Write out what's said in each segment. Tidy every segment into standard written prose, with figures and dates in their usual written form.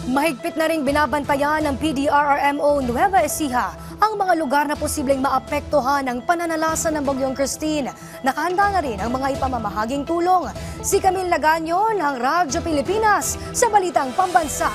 Mahigpit na ring binabantayan ng PDRRMO Nueva Ecija ang mga lugar na posibleng maapektuhan ng pananalasa ng Bagyong Christine. Nakahanda na rin ang mga ipamamahaging tulong. Si Camille Laganyo ng Radyo Pilipinas sa Balitang Pambansa.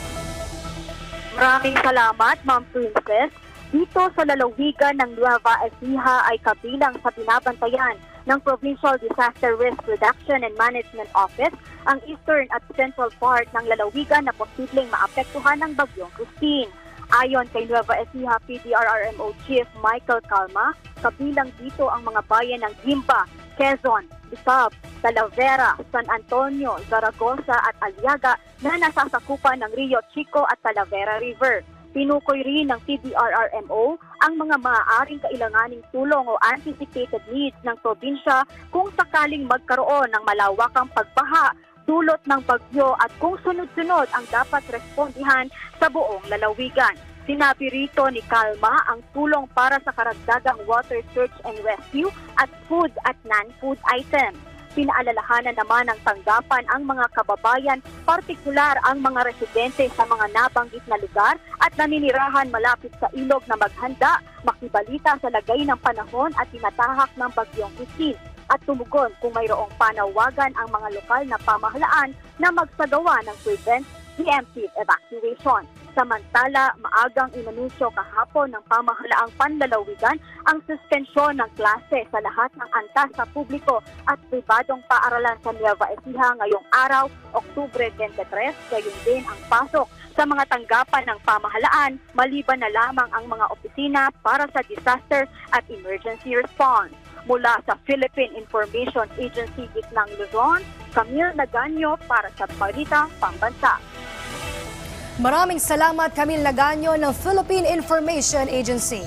Maraming salamat, Ma'am Princess. Dito sa lalawigan ng Nueva Ecija ay kabilang sa binabantayan ng Provincial Disaster Risk Reduction and Management Office ang eastern at central part ng lalawigan na posibleng maapektuhan ng Bagyong Christine. Ayon kay Nueva Ecija PDRRMO Chief Michael Calma, kabilang dito ang mga bayan ng Gimba, Quezon, Bisab, Talavera, San Antonio, Zaragoza at Aliaga na nasasakupan ng Rio Chico at Talavera River. Tinukoy rin ng PDRRMO ang mga maaaring kailanganing tulong o anticipated needs ng probinsya kung sakaling magkaroon ng malawakang pagbaha dulot ng bagyo at kung sunod-sunod ang dapat respondihan sa buong lalawigan. Sinabi rito ni Calma ang tulong para sa karagdagang water search and rescue at food at non-food items. Pinaalalahanan naman ng tanggapan ang mga kababayan, partikular ang mga residente sa mga nabanggit na lugar at naninirahan malapit sa ilog na maghanda, makibalita sa lagay ng panahon at tinatahak ng Bagyong Christine at tumugon kung mayroong panawagan ang mga lokal na pamahalaan na magsagawa ng preemptive evacuation. Samantala, maagang inanunsyo kahapon ng pamahalaang panlalawigan ang suspensyon ng klase sa lahat ng antas sa publiko at pribadong paaralan sa Nueva Ecija ngayong araw, Oktubre 23, gayon din ang pasok sa mga tanggapan ng pamahalaan, maliban na lamang ang mga opisina para sa disaster at emergency response. Mula sa Philippine Information Agency Gitnang Luzon, Camille Laganyo para sa Balitang Pambansa. Maraming salamat Camille Laganyo ng Philippine Information Agency.